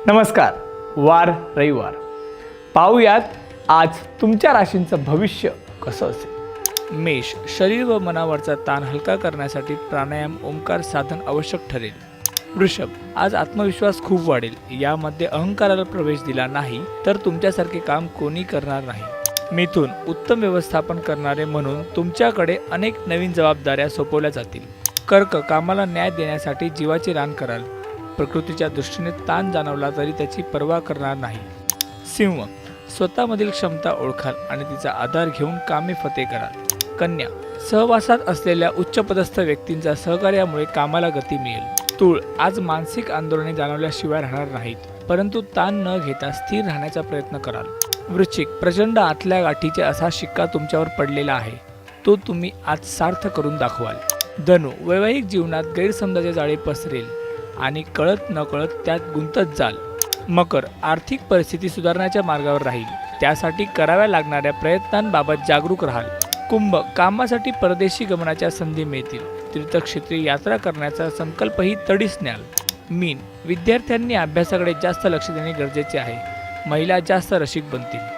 नमस्कार. वार रविवार पाहूयात आज तुमच्या राशींचं भविष्य कसं असेल. मेष, शरीर व मनावरचा ताण हलका करण्यासाठी प्राणायाम ओंकार साधन आवश्यक ठरेल. वृषभ, आज आत्मविश्वास खूप वाढेल. यामध्ये अहंकाराला प्रवेश दिला नाही तर तुमच्यासारखे काम कोणी करणार नाही. मिथुन, उत्तम व्यवस्थापन करणारे म्हणून तुमच्याकडे अनेक नवीन जबाबदाऱ्या सोपवल्या जातील. कर्क, कामाला न्याय देण्यासाठी जीवाचे रान कराल. प्रकृतीच्या दृष्टीने ताण जाणवला तरी त्याची पर्वा करणार नाही. सिंह, स्वतःमधील क्षमता ओळखाल आणि तिचा आधार घेऊन कामे फते कराल. कन्या, सहवासात असलेल्या उच्चपदस्थ व्यक्तींच्या सहकार्यामुळे कामाला गती मिळेल. तूळ, आज मानसिक आंदोलने जाणवल्याशिवाय राहणार नाहीत, परंतु ताण न घेता स्थिर राहण्याचा प्रयत्न कराल. वृश्चिक, प्रचंड आतल्या गाठीचा असा शिक्का तुमच्यावर पडलेला आहे, तो तुम्ही आज सार्थ करून दाखवाल. धनु, वैवाहिक जीवनात गैरसमजाचे जाळे पसरेल आणि कळत नकळत त्यात गुंतत जाल. मकर, आर्थिक परिस्थिती सुधारण्याच्या मार्गावर राहील, त्यासाठी कराव्या लागणाऱ्या प्रयत्नांबाबत जागरूक राहाल. कुंभ, कामासाठी परदेशी गमनाच्या संधी मिळतील. तीर्थक्षेत्री यात्रा करण्याचा संकल्पही तडीस न्याल. मीन, विद्यार्थ्यांनी अभ्यासाकडे जास्त लक्ष देणे गरजेचे आहे. महिला जास्त रसिक बनतील.